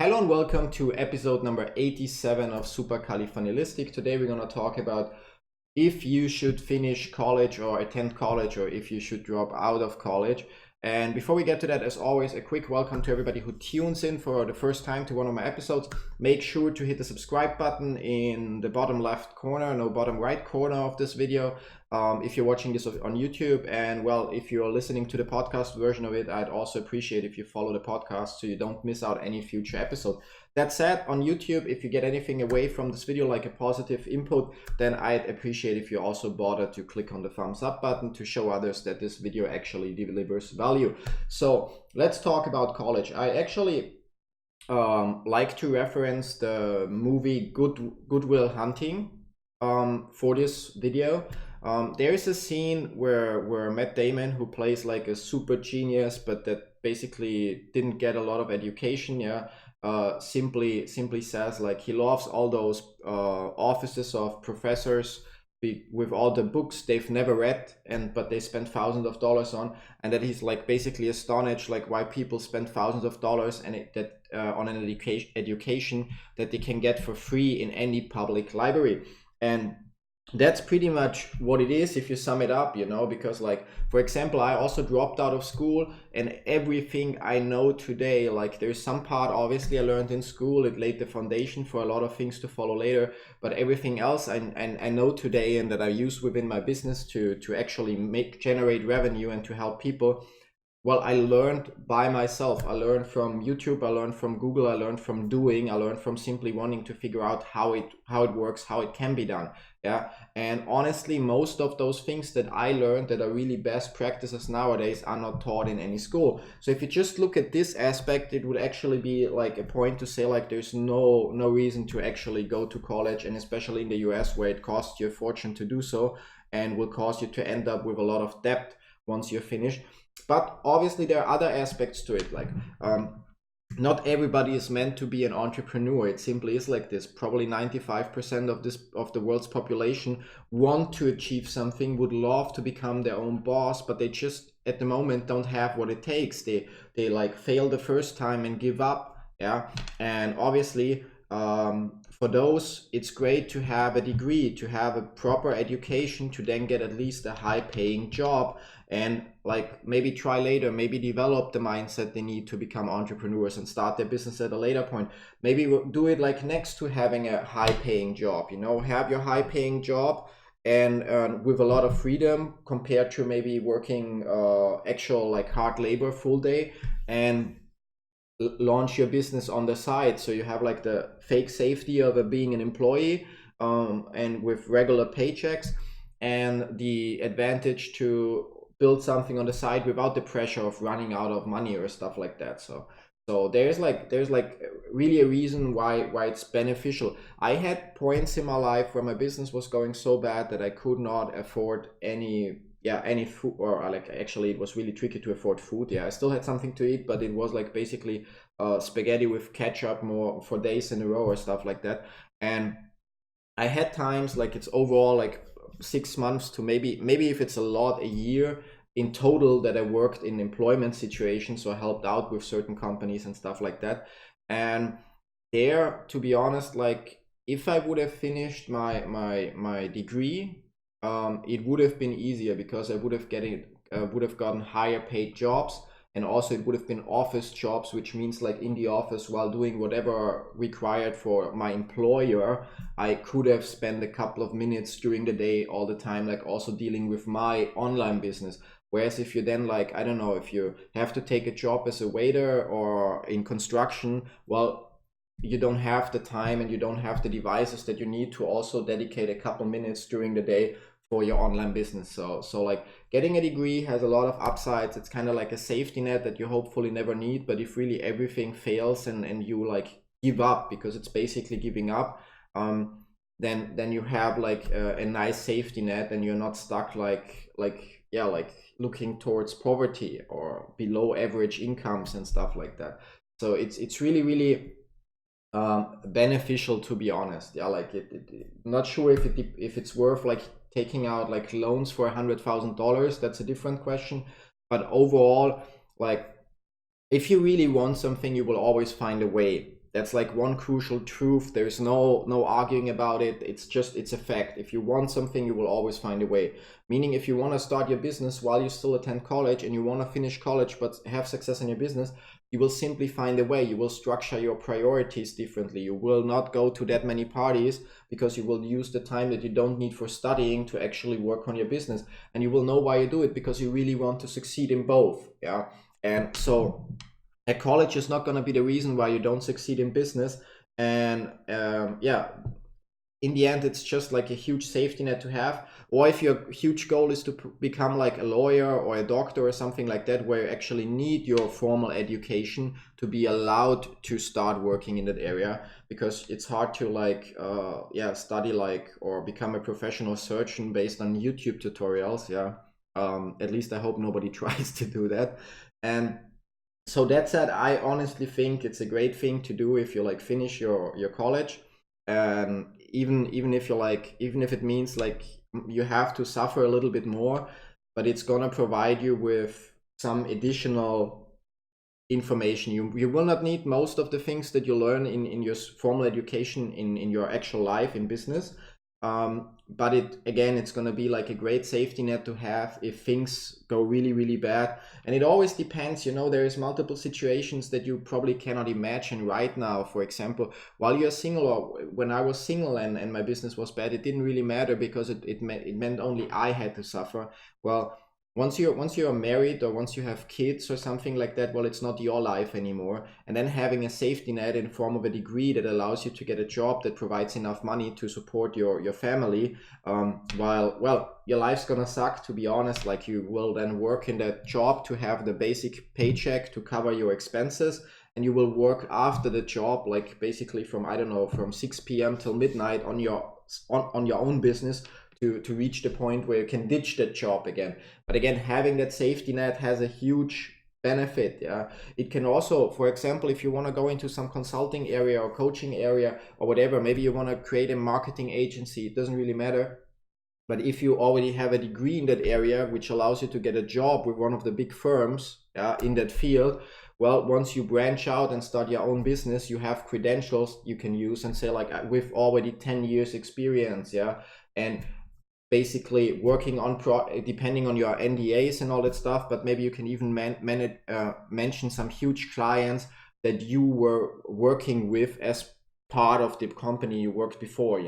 Hello and welcome to episode number 87 of Supercalifragilistic. Today we're going to talk about if you should finish college or attend college, or if you should drop out of college. And before we get to that, as always, a quick welcome to everybody who tunes in for the first time to one of my episodes. Make sure to hit the subscribe button in the bottom left corner, no, bottom right corner of this video. If you're watching this on YouTube, and well, if you're listening to the podcast version of it, I'd also appreciate if you follow the podcast so you don't miss out any future episode. That said, on YouTube, if you get anything away from this video, like a positive input, then I'd appreciate if you also bother to click on the thumbs up button to show others that this video actually delivers value. So let's talk about college. I actually like to reference the movie Good Will Hunting for this video. There is a scene where Matt Damon, who plays like a super genius but that basically didn't get a lot of education, simply says like he loves all those offices of professors with all the books they've never read but they spend thousands of dollars on, and that he's like basically astonished like why people spend thousands of dollars on an education that they can get for free in any public library. And that's pretty much what it is if you sum it up, because like, for example, I also dropped out of school, and everything I know today, like there's some part obviously I learned in school, it laid the foundation for a lot of things to follow later, but everything else I know today and that I use within my business to actually generate revenue and to help people. Well, I learned by myself. I learned from YouTube, I learned from Google, I learned from doing, I learned from simply wanting to figure out how it works, how it can be done. And honestly, most of those things that I learned that are really best practices nowadays are not taught in any school. So if you just look at this aspect, it would actually be like a point to say like there's no reason to actually go to college, and especially in the US where it costs you a fortune to do so and will cause you to end up with a lot of debt once you're finished. But obviously there are other aspects to it, like not everybody is meant to be an entrepreneur. It simply is like this. Probably 95% of the world's population want to achieve something, would love to become their own boss, but they just at the moment don't have what it takes. They like fail the first time and give up. And obviously for those, it's great to have a degree, to have a proper education, to then get at least a high paying job, and like maybe try later, maybe develop the mindset they need to become entrepreneurs and start their business at a later point. Maybe do it like next to having a high paying job, have your high paying job and with a lot of freedom compared to maybe working actual like hard labor full day, and launch your business on the side, so you have like the fake safety of being an employee and with regular paychecks, and the advantage to build something on the side without the pressure of running out of money or stuff like that. So there's like really a reason why it's beneficial. I had points in my life where my business was going so bad that I could not afford any food, or like actually it was really tricky to afford food. I still had something to eat, but it was like basically spaghetti with ketchup more for days in a row or stuff like that. And I had times like it's overall like 6 months to maybe if it's a lot, a year in total that I worked in employment situations, so I helped out with certain companies and stuff like that. And there, to be honest, like if I would have finished my degree, it would have been easier because I would have gotten higher paid jobs, and also it would have been office jobs, which means like in the office while doing whatever required for my employer, I could have spent a couple of minutes during the day all the time, like also dealing with my online business. Whereas if you then like, I don't know, if you have to take a job as a waiter or in construction, well, you don't have the time and you don't have the devices that you need to also dedicate a couple minutes during the day for your online business. So like getting a degree has a lot of upsides. It's kind of like a safety net that you hopefully never need, but if really everything fails and you like give up, because it's basically giving up, then you have like a nice safety net, and you're not stuck like looking towards poverty or below average incomes and stuff like that. So it's really beneficial, to be honest. Like not sure if it's worth like taking out like loans for $100,000. That's a different question, but overall, like if you really want something, you will always find a way. That's like one crucial truth. There's no arguing about it. It's a fact. If you want something, you will always find a way. Meaning, if you want to start your business while you still attend college and you want to finish college but have success in your business, you will simply find a way. You will structure your priorities differently. You will not go to that many parties because you will use the time that you don't need for studying to actually work on your business. And you will know why you do it, because you really want to succeed in both. Yeah. And so a college is not going to be the reason why you don't succeed in business. And in the end, it's just like a huge safety net to have. Or if your huge goal is to become like a lawyer or a doctor or something like that, where you actually need your formal education to be allowed to start working in that area, because it's hard to like study like or become a professional surgeon based on YouTube tutorials. At least I hope nobody tries to do that. And so that said, I honestly think it's a great thing to do if you like finish your college. And even if it means like you have to suffer a little bit more, but it's gonna provide you with some additional information. You will not need most of the things that you learn in your formal education in your actual life in business. But it's going to be like a great safety net to have if things go really, really bad. And it always depends, there is multiple situations that you probably cannot imagine right now. For example, while you're single, or when I was single and my business was bad, it didn't really matter, because it meant only I had to suffer. Well, once you're married, or once you have kids or something like that, well, it's not your life anymore. And then having a safety net in form of a degree that allows you to get a job that provides enough money to support your family, while your life's gonna suck, to be honest. Like, you will then work in that job to have the basic paycheck to cover your expenses, and you will work after the job, like basically from 6 p.m. till midnight on your own business, to reach the point where you can ditch that job again. But again, having that safety net has a huge benefit. It can also, for example, if you want to go into some consulting area or coaching area or whatever, maybe you want to create a marketing agency, it doesn't really matter. But if you already have a degree in that area, which allows you to get a job with one of the big firms in that field, well, once you branch out and start your own business, you have credentials you can use and say, like, with already 10 years experience. And basically working on depending on your NDAs and all that stuff, but maybe you can even mention some huge clients that you were working with as part of the company you worked before,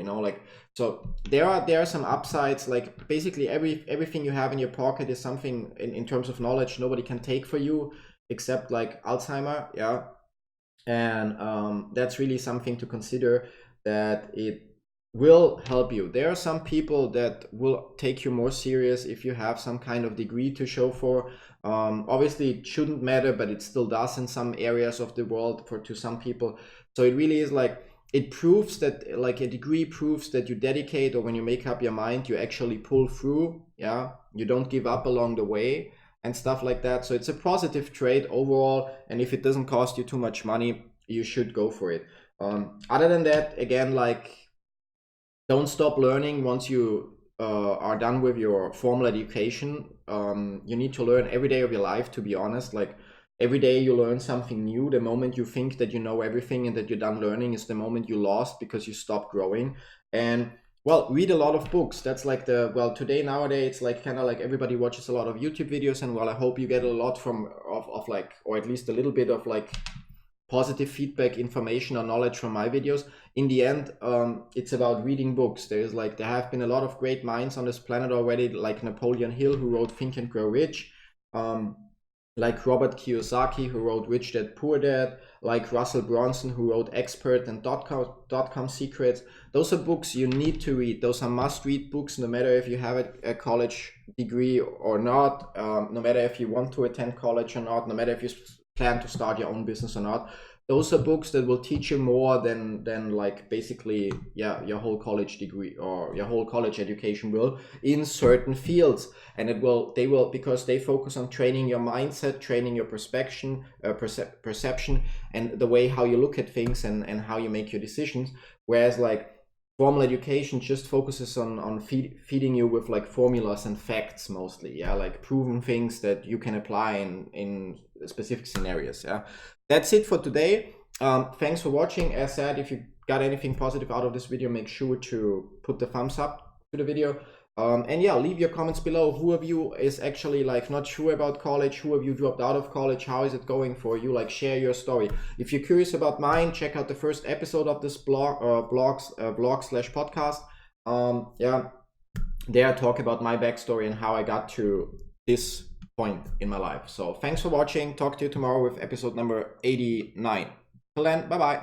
so there are some upsides. Like, basically everything you have in your pocket is something in terms of knowledge nobody can take for you except like Alzheimer. And that's really something to consider, that it will help you. There are some people that will take you more serious if you have some kind of degree to show for. Obviously it shouldn't matter, but it still does in some areas of the world to some people. So it really is like, it proves that, like, a degree proves that you dedicate, or when you make up your mind, you actually pull through. You don't give up along the way and stuff like that. So it's a positive trait overall, and if it doesn't cost you too much money, you should go for it. Other than that, again, like, don't stop learning once you are done with your formal education. You need to learn every day of your life, to be honest. Like, every day you learn something new. The moment you think that you know everything and that you're done learning is the moment you lost, because you stopped growing. And, well, read a lot of books. That's like nowadays, it's like kind of like everybody watches a lot of YouTube videos, and, well, I hope you get a lot of like, or at least a little bit of like positive feedback, information, or knowledge from my videos. In the end, it's about reading books. There have been a lot of great minds on this planet already, like Napoleon Hill, who wrote Think and Grow Rich, like Robert Kiyosaki, who wrote Rich Dad Poor Dad, like Russell Brunson, who wrote Expert and dot-com Secrets. Those are books you need to read. Those are must-read books, no matter if you have a college degree or not, no matter if you want to attend college or not, no matter if you plan to start your own business or not. Those are books that will teach you more than like basically your whole college degree or your whole college education will, in certain fields. And they will because they focus on training your mindset, training your perception, and the way how you look at things and how you make your decisions. Whereas like formal education just focuses on feeding you with like formulas and facts mostly, like proven things that you can apply in specific scenarios. That's it for today. Thanks for watching. As said, if you got anything positive out of this video, make sure to put the thumbs up to the video. And yeah, leave your comments below. Who of you is actually like not sure about college? Who of you dropped out of college? How is it going for you? Like, share your story. If you're curious about mine, check out the first episode of this vlog/podcast. Yeah, there I talk about my backstory and how I got to this point in my life. So thanks for watching. Talk to you tomorrow with episode number 89. Till then, bye bye.